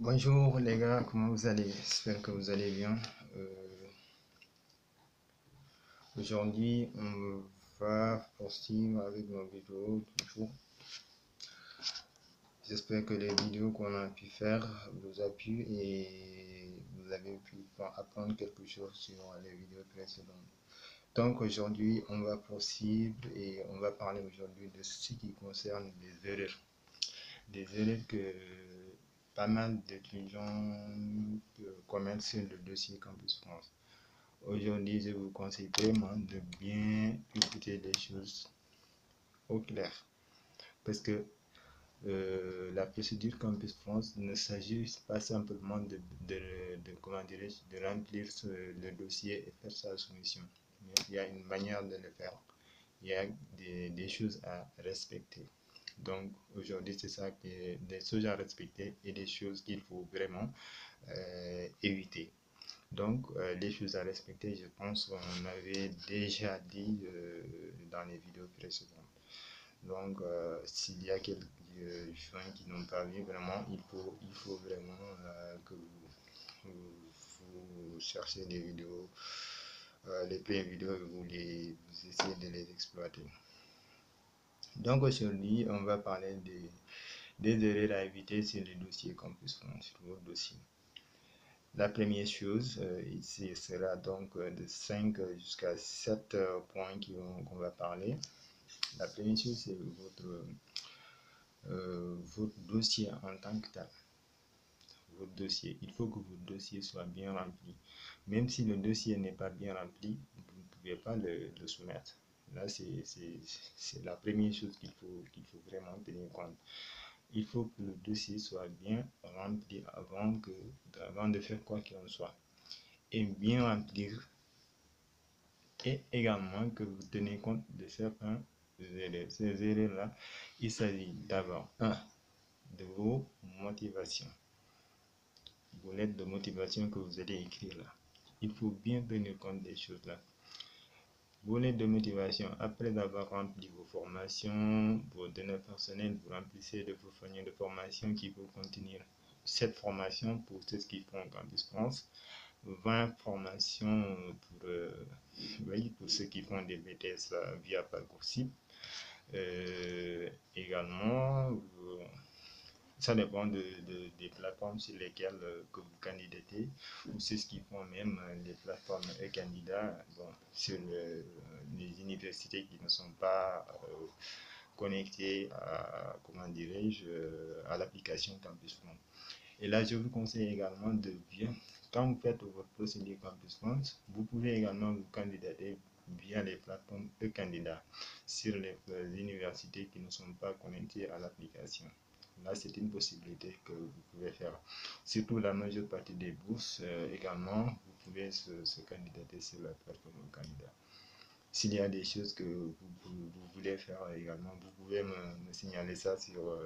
Bonjour les gars, comment vous allez? J'espère que vous allez bien. Euh, Aujourd'hui, on va poursuivre avec nos vidéos toujours. J'espère que les vidéos qu'on a pu faire vous a plu et vous avez pu apprendre quelque chose sur les vidéos précédentes. Donc aujourd'hui, on va poursuivre et on va parler aujourd'hui de ce qui concerne les erreurs. Des erreurs que pas mal d'étudiants commettent sur le dossier Campus France. Aujourd'hui, je vous conseille vraiment de bien écouter les choses au clair. Parce que la procédure Campus France ne s'agit pas simplement comment de remplir le dossier et faire sa soumission. Mais il y a une manière de le faire. Il y a des choses à respecter. Donc aujourd'hui, c'est ça, des choses à respecter et des choses qu'il faut vraiment éviter. Donc, les choses à respecter, je pense qu'on avait déjà dit dans les vidéos précédentes. Donc, s'il y a quelques gens qui n'ont pas vu, vraiment, il faut vraiment que vous cherchez les vidéos, les premières vidéos, vous essayez de les exploiter. Donc, aujourd'hui, on va parler des erreurs à éviter sur les dossiers Campus France, sur vos dossiers. La première chose, ici sera donc de 5 jusqu'à 7 points qu'on va parler. La première chose, c'est votre dossier en tant que tel. Votre dossier, il faut que votre dossier soit bien rempli. Même si le dossier n'est pas bien rempli, vous ne pouvez pas le soumettre. Là, c'est la première chose qu'il faut vraiment tenir compte. Il faut que le dossier soit bien rempli avant de faire quoi qu'il en soit. Et bien remplir, et également que vous tenez compte de certains erreurs. Ces erreurs-là, il s'agit d'abord, de vos motivations, vos lettres de motivation que vous allez écrire là. Il faut bien tenir compte des choses là. Vos lettres de motivation, après avoir rempli vos formations, vos données personnelles, vous remplissez de vos feuilles de formation qui vont contenir cette formation pour ceux qui font Campus France, 20 formations pour ceux qui font des BTS via Parcoursup. Également, ça dépend des plateformes sur lesquelles que vous candidatez, ou ceux qui font même les plateformes e-candidats sur les universités qui ne sont pas connectées à, comment dirais-je, à l'application Campus France. Et là, je vous conseille également de bien, quand vous faites votre procédure Campus France, vous pouvez également vous candidater via les plateformes e-candidats sur les universités qui ne sont pas connectées à l'application. Là, c'est une possibilité que vous pouvez faire. Surtout la majeure partie des bourses, également, vous pouvez se candidater sur la plateforme e-candidat. S'il y a des choses que vous voulez faire également, vous pouvez me signaler ça sur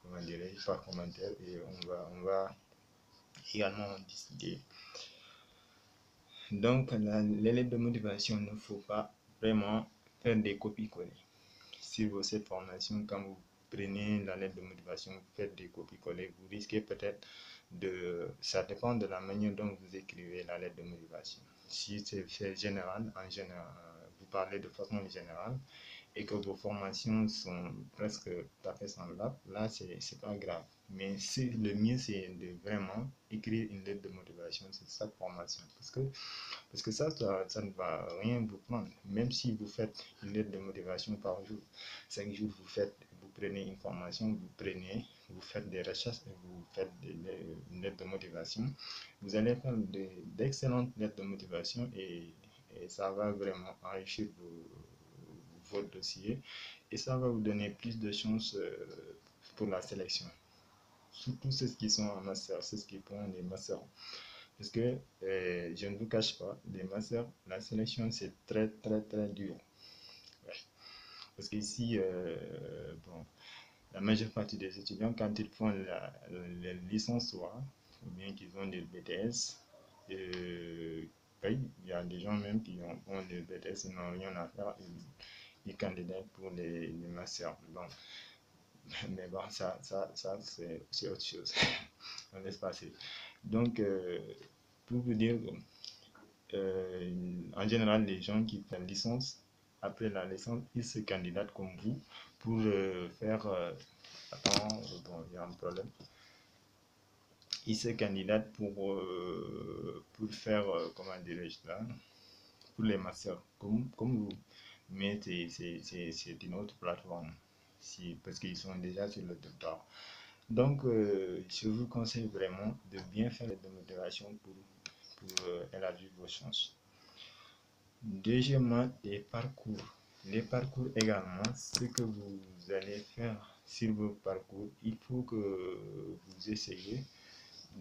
comment dirais-je, par commentaire, et on va également en discuter. Donc, les lettres de motivation, il ne faut pas vraiment faire des copies-coller. Si vous cette formation, quand vous prenez la lettre de motivation, vous faites des copies-coller, vous risquez peut-être ça dépend de la manière dont vous écrivez la lettre de motivation. Si c'est fait général, vous parlez de façon générale, et que vos formations sont presque tout à fait semblables, là, c'est pas grave. Mais le mieux, c'est de vraiment écrire une lettre de motivation sur chaque formation. Parce que ça ne va rien vous prendre. Même si vous faites une lettre de motivation par jour, 5 jours, vous prenez une formation, vous faites des recherches et vous faites une lettre de motivation. Vous allez faire d'excellentes lettres de motivation et ça va vraiment enrichir votre dossier et ça va vous donner plus de chances pour la sélection. Surtout ceux qui sont en master, ceux qui font des masters. Parce que je ne vous cache pas, les masters, la sélection c'est très très très dur. Ouais. Parce qu'ici, la majeure partie des étudiants, quand ils font la licence soit, ou bien qu'ils ont des BTS, il y a des gens même qui ont des BTS et n'ont rien à faire, ils candidatent pour les masters. Donc, Mais bon, c'est autre chose. On laisse passer. Donc, pour vous dire, en général, les gens qui font licence, après la licence, ils se candidatent comme vous pour faire. Attends, bon, il y a un problème. Ils se candidatent pour faire, comment dirais-je là, pour les masters, comme vous. Mais c'est une autre plateforme, si, parce qu'ils sont déjà sur le doctorat. Donc, je vous conseille vraiment de bien faire les démonstrations pour élargir vos chances. Deuxièmement, les parcours. Les parcours également, ce que vous allez faire sur vos parcours, il faut que vous essayez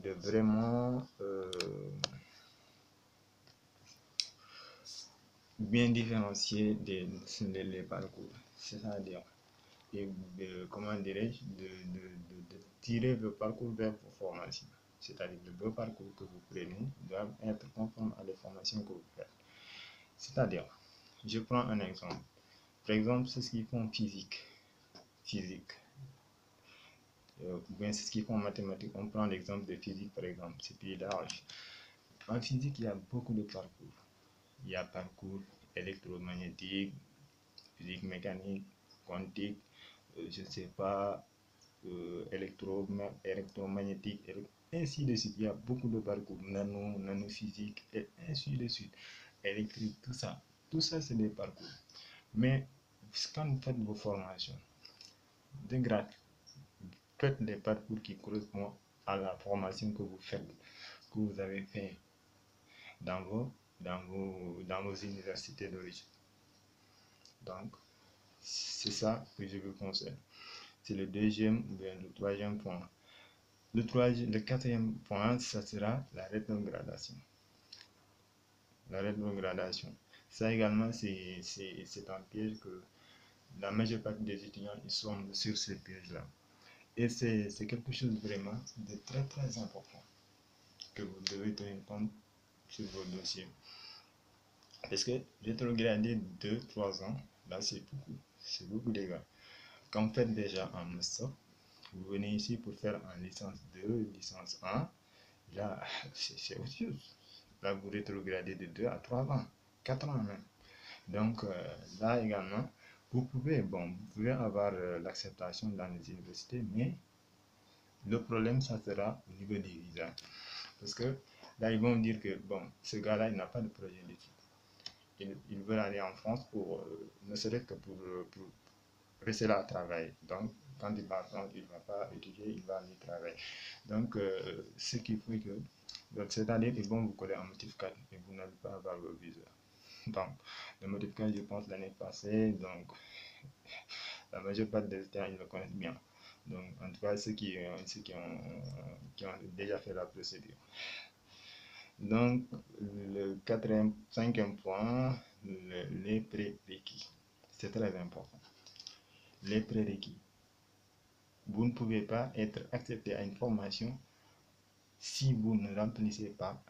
de vraiment bien différencier les parcours. C'est-à-dire, et comment dirais-je, de tirer le parcours vers vos formations. C'est-à-dire le beau parcours que vous prenez doit être conforme à les formations que vous faites. C'est-à-dire, je prends un exemple. Par exemple, c'est ce qu'ils font physique, ou bien c'est ce qu'ils font en mathématiques. On prend l'exemple de physique, par exemple, c'est plus large. En physique, il y a beaucoup de parcours. Il y a parcours électromagnétique, physique mécanique, quantique, je ne sais pas, électromagnétique, ainsi de suite. Il y a beaucoup de parcours, nanophysique, et ainsi de suite. Électrique, tout ça. Tout ça, c'est des parcours. Mais quand vous faites vos formations de grade, faites des parcours qui correspondent à la formation que vous faites, que vous avez fait dans vos universités d'origine. Donc, c'est ça que je vous conseille. C'est le deuxième ou bien le troisième point. Le quatrième point, ça sera la rétrogradation. La rétrogradation. Ça également, c'est un piège que la majeure partie des étudiants ils sont sur ce piège-là. Et c'est quelque chose vraiment de très très important que vous devez tenir compte sur vos dossiers. Parce que rétrograder 2-3 ans, là c'est beaucoup. C'est beaucoup les gars. Quand vous faites déjà un master, vous venez ici pour faire en licence 2, licence 1, là c'est autre chose. Là vous rétrogradez de 2 à 3 ans, 4 ans même. Donc là également, vous pouvez avoir l'acceptation dans les universités, mais le problème, ça sera au niveau des visas. Parce que là, ils vont dire que, bon, ce gars-là, il n'a pas de projet d'études. Il veut aller en France pour, ne serait-ce que pour rester là à travailler. Donc, quand il va en France, il ne va pas étudier, il va aller travailler. Donc, ce qui fait que, c'est-à-dire qu'ils vont vous coller un motif 4 et vous n'allez pas avoir le visa. Donc, le motif 4, je pense, l'année passée, donc, la majeure partie des étudiants, ils le connaissent bien. Donc, en tout cas, ceux qui ont déjà fait la procédure. Donc, le cinquième point, les prérequis. C'est très important. Les prérequis. Vous ne pouvez pas être accepté à une formation si vous ne remplissez pas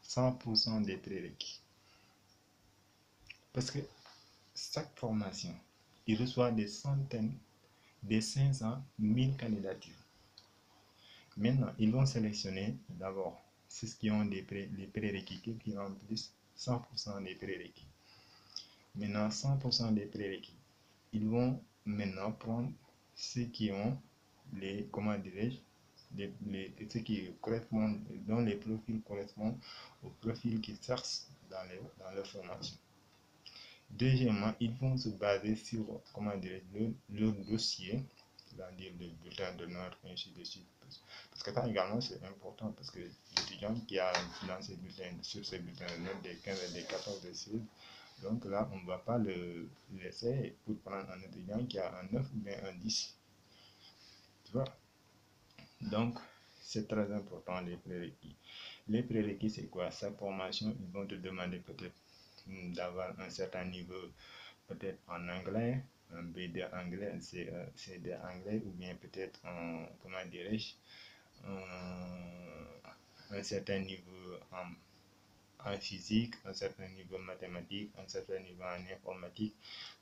100% des prérequis. Parce que chaque formation, il reçoit des centaines, des 500, 1000 candidatures. Maintenant, ils vont sélectionner d'abord ceux qui ont les prérequis, qui remplissent 100% des prérequis. Maintenant, 100% des prérequis, ils vont maintenant prendre ceux qui ont les, comment dirais-je, ceux qui correspondent, dont les profils correspondent aux profils qu'ils cherchent dans leur formation. Deuxièmement, ils vont se baser sur, comment dirais-je, leur dossier, c'est-à-dire le bulletin d'honneur, ainsi de suite. Parce que ça également c'est important parce que l'étudiant qui a dans ces bulletins, sur ces bulletins d'honneur des 15 et des 14 des 16, donc là on ne va pas le laisser pour prendre un étudiant qui a un 9 ou bien un 10. Tu vois? Donc c'est très important les prérequis. Les prérequis c'est quoi? Sa formation, ils vont te demander peut-être d'avoir un certain niveau peut-être en anglais, un B2 anglais, un C2 anglais, ou bien peut-être en, comment dirais-je, un certain niveau en physique, un certain niveau en mathématiques, un certain niveau en informatique.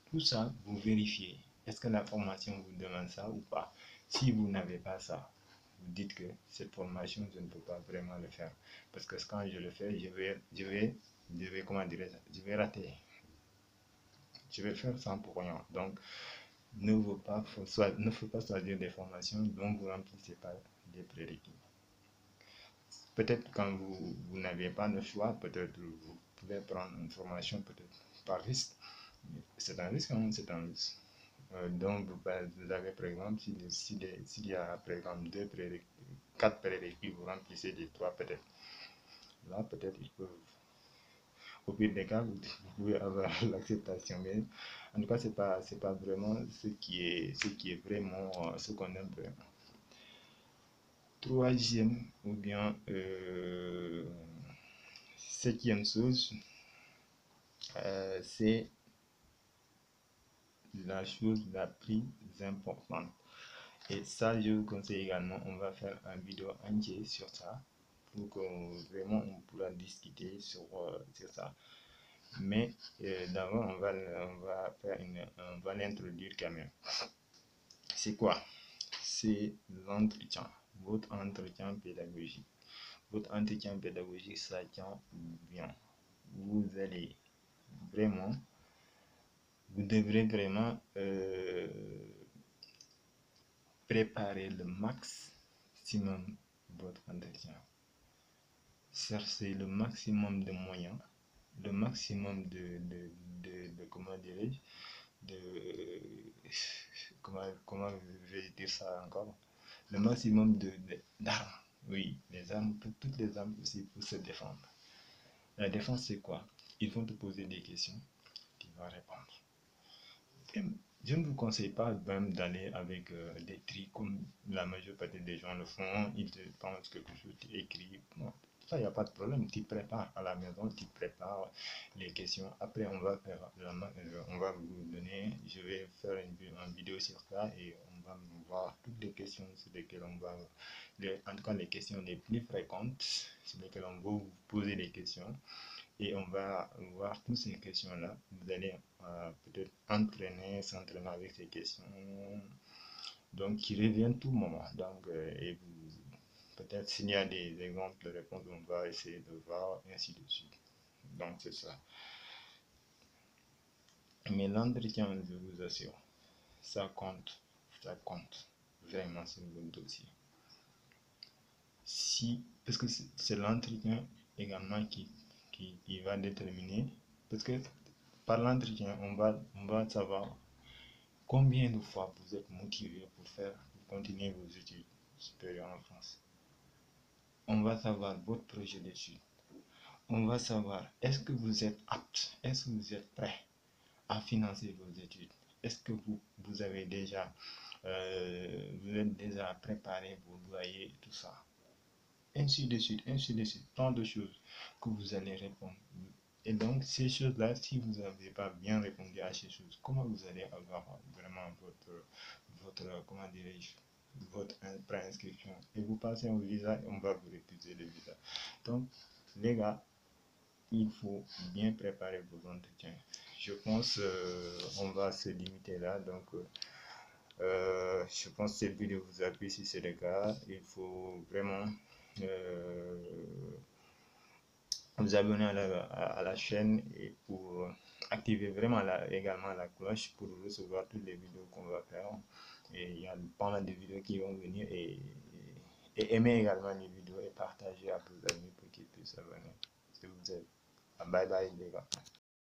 Tout ça, vous vérifiez. Est-ce que la formation vous demande ça ou pas? Si vous n'avez pas ça, vous dites que cette formation, je ne peux pas vraiment le faire. Parce que quand je le fais, comment dirais-je, je vais rater. Je vais le faire sans pour rien. Donc, ne faut pas choisir des formations dont vous ne remplissez pas des prérequis. Peut-être quand vous n'avez pas le choix, peut-être vous pouvez prendre une formation peut-être par risque. C'est un risque, hein, c'est un risque. Donc vous avez par exemple, s'il y a par exemple 4 prérequis, vous remplissez les 3 peut-être. Là peut-être ils peuvent, au pire des cas, vous pouvez avoir l'acceptation. Mais en tout cas, c'est pas vraiment ce qui est vraiment ce qu'on aime vraiment. Troisième ou bien septième chose, c'est la chose la plus importante. Et ça, je vous conseille également, on va faire une vidéo entière sur ça, pour que vraiment on pourra discuter sur ça. Mais d'abord, on va l'introduire quand même. C'est quoi? C'est l'entretien, votre entretien pédagogique. Votre entretien pédagogique, ça tient bien. Vous allez vraiment, vous devrez vraiment préparer le maximum votre entretien. Cherchez le maximum de moyens, le maximum de comment dirais-je, de comment je vais dire ça encore, le maximum d'armes. Oui, les armes, toutes les armes aussi pour se défendre. La défense, c'est quoi? Ils vont te poser des questions, tu vas répondre. Et je ne vous conseille pas même d'aller avec des trucs comme la majeure partie des gens le font. Ils te pensent quelque chose, tu écris. Bon, ça, il n'y a pas de problème. Tu prépares à la maison, tu prépares les questions. Après, on va on va vous donner, je vais faire une vidéo sur ça et on va voir toutes les questions sur lesquelles on va, en tout cas les questions les plus fréquentes sur lesquelles on va vous poser des questions. Et on va voir toutes ces questions-là. Vous allez peut-être s'entraîner avec ces questions. Donc, qui reviennent tout moment. Donc, et peut-être s'il y a des exemples de réponses, on va essayer de voir, et ainsi de suite. Donc, c'est ça. Mais l'entretien, je vous assure, ça compte vraiment sur votre dossier. Parce que c'est l'entretien également qui va déterminer, parce que par l'entretien, on va savoir combien de fois vous êtes motivé pour continuer vos études supérieures en France. On va savoir votre projet d'études. On va savoir est-ce que vous êtes apte, est-ce que vous êtes prêt à financer vos études. Est-ce que vous avez déjà, vous êtes déjà préparé vos loyers et tout ça. Ainsi de suite, tant de choses que vous allez répondre. Et donc, ces choses-là, si vous n'avez pas bien répondu à ces choses, comment vous allez avoir vraiment comment dirais-je, votre préinscription? Et vous passez au visa et on va vous refuser le visa. Donc, les gars, il faut bien préparer vos entretiens. Je pense on va se limiter là. Donc, je pense que cette vidéo vous a plu. Si c'est le cas, il faut vraiment vous abonner à la chaîne et pour activer vraiment également la cloche pour recevoir toutes les vidéos qu'on va faire. Et il y a pas mal de vidéos qui vont venir et aimer également les vidéos et partager à vos amis pour qu'ils puissent s'abonner. Si vous êtes. Bye bye les gars.